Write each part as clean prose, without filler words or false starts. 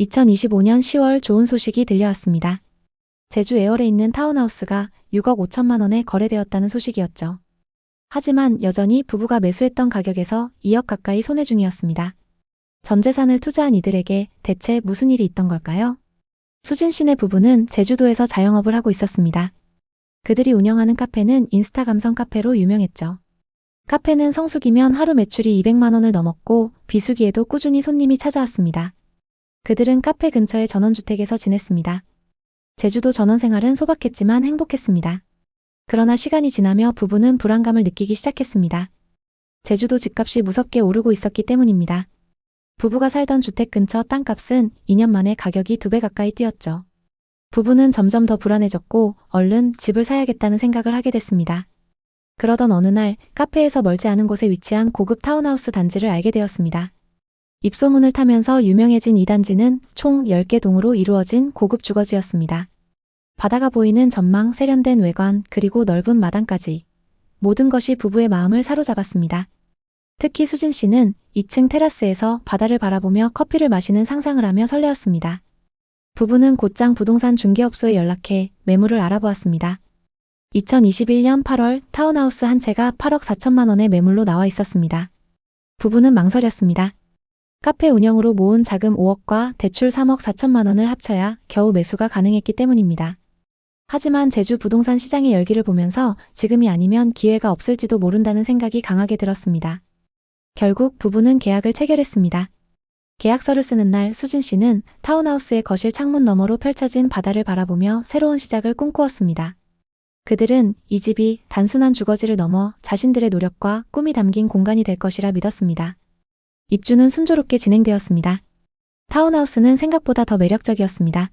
2025년 10월 좋은 소식이 들려왔습니다. 제주 애월에 있는 타운하우스가 6억 5천만 원에 거래되었다는 소식이었죠. 하지만 여전히 부부가 매수했던 가격에서 2억 가까이 손해 중이었습니다. 전 재산을 투자한 이들에게 대체 무슨 일이 있던 걸까요? 수진 씨네 부부는 제주도에서 자영업을 하고 있었습니다. 그들이 운영하는 카페는 인스타 감성 카페로 유명했죠. 카페는 성수기면 하루 매출이 200만 원을 넘었고 비수기에도 꾸준히 손님이 찾아왔습니다. 그들은 카페 근처의 전원주택에서 지냈습니다. 제주도 전원 생활은 소박했지만 행복했습니다. 그러나 시간이 지나며 부부는 불안감을 느끼기 시작했습니다. 제주도 집값이 무섭게 오르고 있었기 때문입니다. 부부가 살던 주택 근처 땅값은 2년 만에 가격이 2배 가까이 뛰었죠. 부부는 점점 더 불안해졌고 얼른 집을 사야겠다는 생각을 하게 됐습니다. 그러던 어느 날 카페에서 멀지 않은 곳에 위치한 고급 타운하우스 단지를 알게 되었습니다. 입소문을 타면서 유명해진 이 단지는 총 10개 동으로 이루어진 고급 주거지였습니다. 바다가 보이는 전망, 세련된 외관, 그리고 넓은 마당까지 모든 것이 부부의 마음을 사로잡았습니다. 특히 수진 씨는 2층 테라스에서 바다를 바라보며 커피를 마시는 상상을 하며 설레었습니다. 부부는 곧장 부동산 중개업소에 연락해 매물을 알아보았습니다. 2021년 8월 타운하우스 한 채가 8억 4천만 원의 매물로 나와 있었습니다. 부부는 망설였습니다. 카페 운영으로 모은 자금 5억과 대출 3억 4천만 원을 합쳐야 겨우 매수가 가능했기 때문입니다. 하지만 제주 부동산 시장의 열기를 보면서 지금이 아니면 기회가 없을지도 모른다는 생각이 강하게 들었습니다. 결국 부부는 계약을 체결했습니다. 계약서를 쓰는 날 수진 씨는 타운하우스의 거실 창문 너머로 펼쳐진 바다를 바라보며 새로운 시작을 꿈꾸었습니다. 그들은 이 집이 단순한 주거지를 넘어 자신들의 노력과 꿈이 담긴 공간이 될 것이라 믿었습니다. 입주는 순조롭게 진행되었습니다. 타운하우스는 생각보다 더 매력적이었습니다.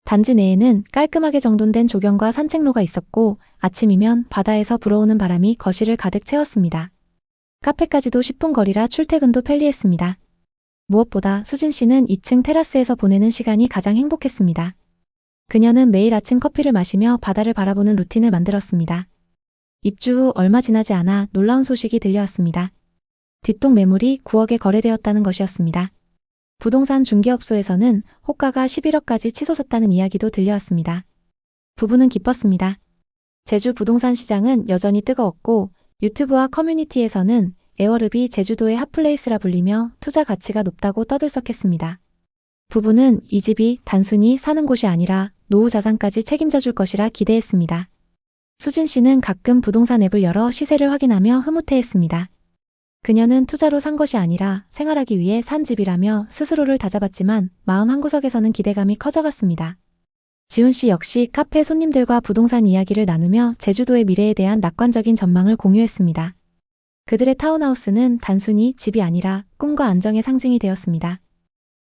단지 내에는 깔끔하게 정돈된 조경과 산책로가 있었고 아침이면 바다에서 불어오는 바람이 거실을 가득 채웠습니다. 카페까지도 10분 거리라 출퇴근도 편리했습니다. 무엇보다 수진 씨는 2층 테라스에서 보내는 시간이 가장 행복했습니다. 그녀는 매일 아침 커피를 마시며 바다를 바라보는 루틴을 만들었습니다. 입주 후 얼마 지나지 않아 놀라운 소식이 들려왔습니다. 뒷동 매물이 9억에 거래되었다는 것이었습니다. 부동산 중개업소에서는 호가가 11억까지 치솟았다는 이야기도 들려왔습니다. 부부는 기뻤습니다. 제주 부동산 시장은 여전히 뜨거웠고 유튜브와 커뮤니티에서는 애월읍이 제주도의 핫플레이스라 불리며 투자 가치가 높다고 떠들썩했습니다. 부부는 이 집이 단순히 사는 곳이 아니라 노후 자산까지 책임져 줄 것이라 기대했습니다. 수진 씨는 가끔 부동산 앱을 열어 시세를 확인하며 흐뭇해했습니다. 그녀는 투자로 산 것이 아니라 생활하기 위해 산 집이라며 스스로를 다잡았지만 마음 한구석에서는 기대감이 커져갔습니다. 지훈 씨 역시 카페 손님들과 부동산 이야기를 나누며 제주도의 미래에 대한 낙관적인 전망을 공유했습니다. 그들의 타운하우스는 단순히 집이 아니라 꿈과 안정의 상징이 되었습니다.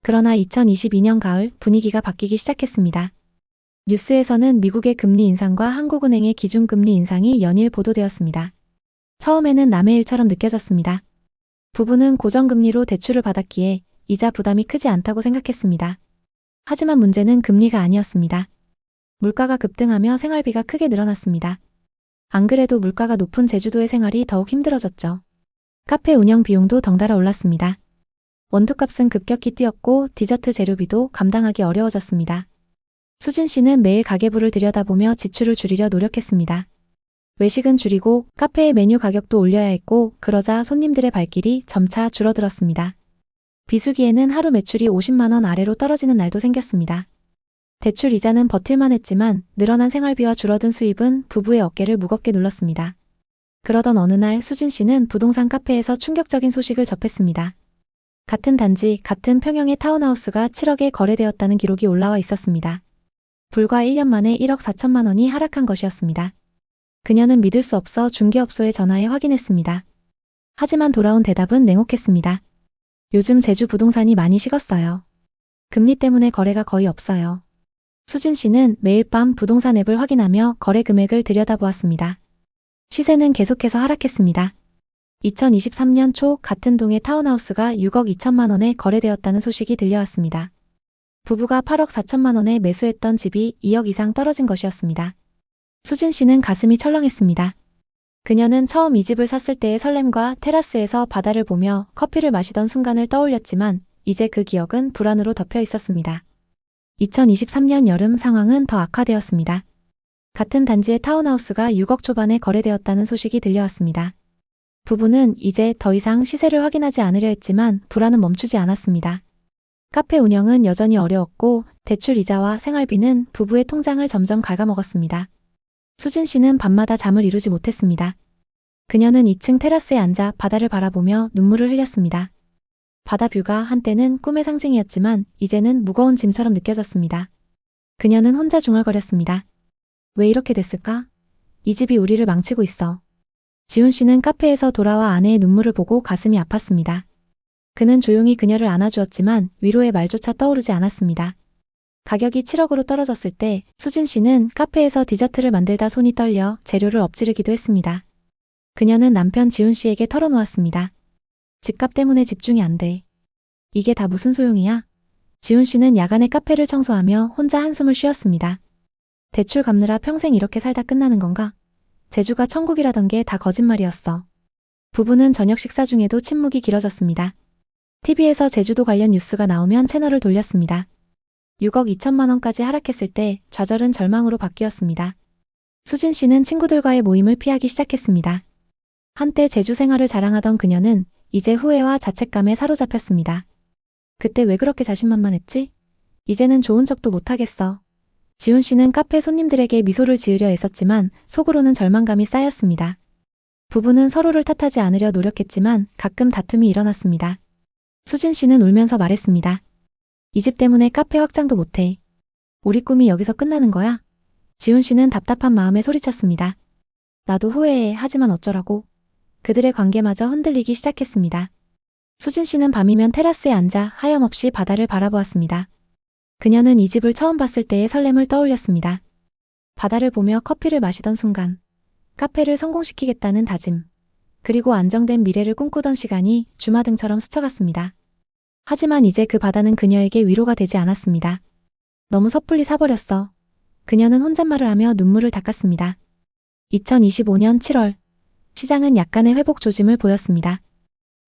그러나 2022년 가을 분위기가 바뀌기 시작했습니다. 뉴스에서는 미국의 금리 인상과 한국은행의 기준금리 인상이 연일 보도되었습니다. 처음에는 남의 일처럼 느껴졌습니다. 부부는 고정금리로 대출을 받았기에 이자 부담이 크지 않다고 생각했습니다. 하지만 문제는 금리가 아니었습니다. 물가가 급등하며 생활비가 크게 늘어났습니다. 안 그래도 물가가 높은 제주도의 생활이 더욱 힘들어졌죠. 카페 운영 비용도 덩달아 올랐습니다. 원두값은 급격히 뛰었고 디저트 재료비도 감당하기 어려워졌습니다. 수진 씨는 매일 가계부를 들여다보며 지출을 줄이려 노력했습니다. 외식은 줄이고 카페의 메뉴 가격도 올려야 했고 그러자 손님들의 발길이 점차 줄어들었습니다. 비수기에는 하루 매출이 50만 원 아래로 떨어지는 날도 생겼습니다. 대출 이자는 버틸만 했지만 늘어난 생활비와 줄어든 수입은 부부의 어깨를 무겁게 눌렀습니다. 그러던 어느 날 수진 씨는 부동산 카페에서 충격적인 소식을 접했습니다. 같은 단지, 같은 평형의 타운하우스가 7억에 거래되었다는 기록이 올라와 있었습니다. 불과 1년 만에 1억 4천만 원이 하락한 것이었습니다. 그녀는 믿을 수 없어 중개업소에 전화해 확인했습니다. 하지만 돌아온 대답은 냉혹했습니다. 요즘 제주 부동산이 많이 식었어요. 금리 때문에 거래가 거의 없어요. 수진 씨는 매일 밤 부동산 앱을 확인하며 거래 금액을 들여다보았습니다. 시세는 계속해서 하락했습니다. 2023년 초 같은 동의 타운하우스가 6억 2천만 원에 거래되었다는 소식이 들려왔습니다. 부부가 8억 4천만 원에 매수했던 집이 2억 이상 떨어진 것이었습니다. 수진 씨는 가슴이 철렁했습니다. 그녀는 처음 이 집을 샀을 때의 설렘과 테라스에서 바다를 보며 커피를 마시던 순간을 떠올렸지만 이제 그 기억은 불안으로 덮여 있었습니다. 2023년 여름 상황은 더 악화되었습니다. 같은 단지의 타운하우스가 6억 초반에 거래되었다는 소식이 들려왔습니다. 부부는 이제 더 이상 시세를 확인하지 않으려 했지만 불안은 멈추지 않았습니다. 카페 운영은 여전히 어려웠고 대출 이자와 생활비는 부부의 통장을 점점 갉아먹었습니다. 수진 씨는 밤마다 잠을 이루지 못했습니다. 그녀는 2층 테라스에 앉아 바다를 바라보며 눈물을 흘렸습니다. 바다 뷰가 한때는 꿈의 상징이었지만 이제는 무거운 짐처럼 느껴졌습니다. 그녀는 혼자 중얼거렸습니다. 왜 이렇게 됐을까? 이 집이 우리를 망치고 있어. 지훈 씨는 카페에서 돌아와 아내의 눈물을 보고 가슴이 아팠습니다. 그는 조용히 그녀를 안아주었지만 위로의 말조차 떠오르지 않았습니다. 가격이 7억으로 떨어졌을 때 수진 씨는 카페에서 디저트를 만들다 손이 떨려 재료를 엎지르기도 했습니다. 그녀는 남편 지훈 씨에게 털어놓았습니다. 집값 때문에 집중이 안 돼. 이게 다 무슨 소용이야? 지훈 씨는 야간에 카페를 청소하며 혼자 한숨을 쉬었습니다. 대출 갚느라 평생 이렇게 살다 끝나는 건가? 제주가 천국이라던 게 다 거짓말이었어. 부부는 저녁 식사 중에도 침묵이 길어졌습니다. TV에서 제주도 관련 뉴스가 나오면 채널을 돌렸습니다. 6억 2천만 원까지 하락했을 때 좌절은 절망으로 바뀌었습니다. 수진 씨는 친구들과의 모임을 피하기 시작했습니다. 한때 제주 생활을 자랑하던 그녀는 이제 후회와 자책감에 사로잡혔습니다. 그때 왜 그렇게 자신만만했지? 이제는 좋은 척도 못하겠어. 지훈 씨는 카페 손님들에게 미소를 지으려 애썼지만 속으로는 절망감이 쌓였습니다. 부부는 서로를 탓하지 않으려 노력했지만 가끔 다툼이 일어났습니다. 수진 씨는 울면서 말했습니다. 이 집 때문에 카페 확장도 못해. 우리 꿈이 여기서 끝나는 거야? 지훈 씨는 답답한 마음에 소리쳤습니다. 나도 후회해. 하지만 어쩌라고. 그들의 관계마저 흔들리기 시작했습니다. 수진 씨는 밤이면 테라스에 앉아 하염없이 바다를 바라보았습니다. 그녀는 이 집을 처음 봤을 때의 설렘을 떠올렸습니다. 바다를 보며 커피를 마시던 순간, 카페를 성공시키겠다는 다짐, 그리고 안정된 미래를 꿈꾸던 시간이 주마등처럼 스쳐갔습니다. 하지만 이제 그 바다는 그녀에게 위로가 되지 않았습니다. 너무 섣불리 사버렸어. 그녀는 혼잣말을 하며 눈물을 닦았습니다. 2025년 7월, 시장은 약간의 회복 조짐을 보였습니다.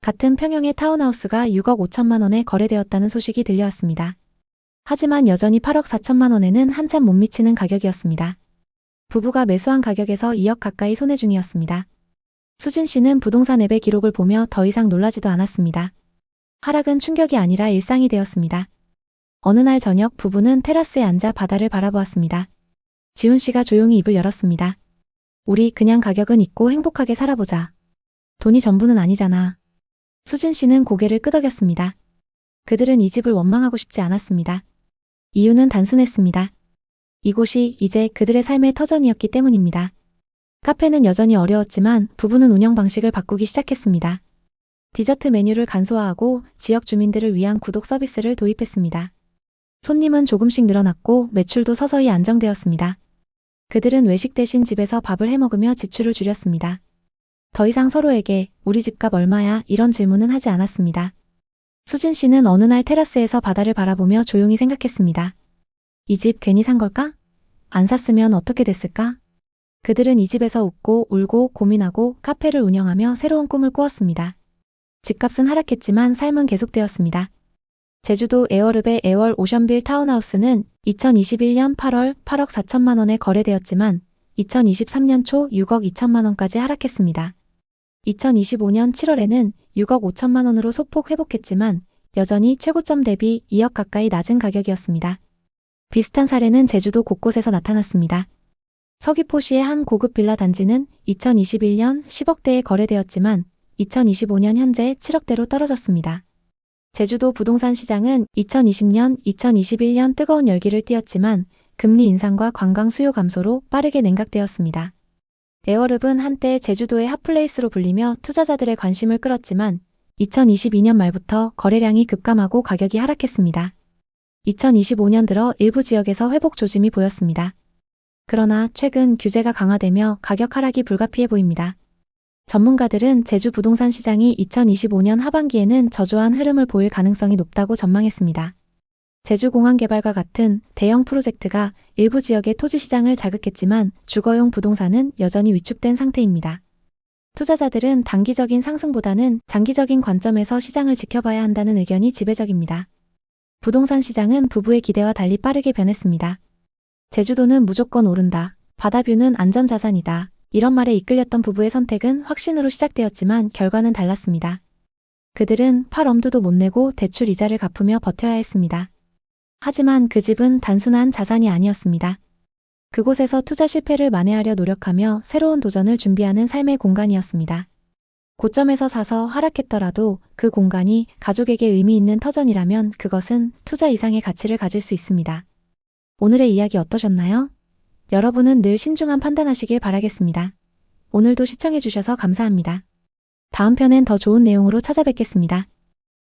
같은 평형의 타운하우스가 6억 5천만 원에 거래되었다는 소식이 들려왔습니다. 하지만 여전히 8억 4천만 원에는 한참 못 미치는 가격이었습니다. 부부가 매수한 가격에서 2억 가까이 손해 중이었습니다. 수진 씨는 부동산 앱의 기록을 보며 더 이상 놀라지도 않았습니다. 하락은 충격이 아니라 일상이 되었습니다. 어느 날 저녁 부부는 테라스에 앉아 바다를 바라보았습니다. 지훈 씨가 조용히 입을 열었습니다. 우리 그냥 가격은 있고 행복하게 살아보자. 돈이 전부는 아니잖아. 수진 씨는 고개를 끄덕였습니다. 그들은 이 집을 원망하고 싶지 않았습니다. 이유는 단순했습니다. 이곳이 이제 그들의 삶의 터전이었기 때문입니다. 카페는 여전히 어려웠지만 부부는 운영 방식을 바꾸기 시작했습니다. 디저트 메뉴를 간소화하고 지역 주민들을 위한 구독 서비스를 도입했습니다. 손님은 조금씩 늘어났고 매출도 서서히 안정되었습니다. 그들은 외식 대신 집에서 밥을 해먹으며 지출을 줄였습니다. 더 이상 서로에게 우리 집값 얼마야 이런 질문은 하지 않았습니다. 수진 씨는 어느 날 테라스에서 바다를 바라보며 조용히 생각했습니다. 이 집 괜히 산 걸까? 안 샀으면 어떻게 됐을까? 그들은 이 집에서 웃고 울고 고민하고 카페를 운영하며 새로운 꿈을 꾸었습니다. 집값은 하락했지만 삶은 계속되었습니다. 제주도 에어릅의 에월 오션빌 타운하우스는 2021년 8월 8억 4천만 원에 거래되었지만 2023년 초 6억 2천만 원까지 하락했습니다. 2025년 7월에는 6억 5천만 원으로 소폭 회복했지만 여전히 최고점 대비 2억 가까이 낮은 가격이었습니다. 비슷한 사례는 제주도 곳곳에서 나타났습니다. 서귀포시의 한 고급 빌라 단지는 2021년 10억대에 거래되었지만 2025년 현재 7억대로 떨어졌습니다. 제주도 부동산 시장은 2020년, 2021년 뜨거운 열기를 띠었지만 금리 인상과 관광 수요 감소로 빠르게 냉각되었습니다. 에어릅은 한때 제주도의 핫플레이스로 불리며 투자자들의 관심을 끌었지만 2022년 말부터 거래량이 급감하고 가격이 하락했습니다. 2025년 들어 일부 지역에서 회복 조짐이 보였습니다. 그러나 최근 규제가 강화되며 가격 하락이 불가피해 보입니다. 전문가들은 제주 부동산 시장이 2025년 하반기에는 저조한 흐름을 보일 가능성이 높다고 전망했습니다. 제주공항 개발과 같은 대형 프로젝트가 일부 지역의 토지 시장을 자극했지만 주거용 부동산은 여전히 위축된 상태입니다. 투자자들은 단기적인 상승보다는 장기적인 관점에서 시장을 지켜봐야 한다는 의견이 지배적입니다. 부동산 시장은 부부의 기대와 달리 빠르게 변했습니다. 제주도는 무조건 오른다. 바다뷰는 안전자산이다. 이런 말에 이끌렸던 부부의 선택은 확신으로 시작되었지만 결과는 달랐습니다. 그들은 팔 엄두도 못 내고 대출 이자를 갚으며 버텨야 했습니다. 하지만 그 집은 단순한 자산이 아니었습니다. 그곳에서 투자 실패를 만회하려 노력하며 새로운 도전을 준비하는 삶의 공간이었습니다. 고점에서 사서 하락했더라도 그 공간이 가족에게 의미 있는 터전이라면 그것은 투자 이상의 가치를 가질 수 있습니다. 오늘의 이야기 어떠셨나요? 여러분은 늘 신중한 판단하시길 바라겠습니다. 오늘도 시청해주셔서 감사합니다. 다음 편엔 더 좋은 내용으로 찾아뵙겠습니다.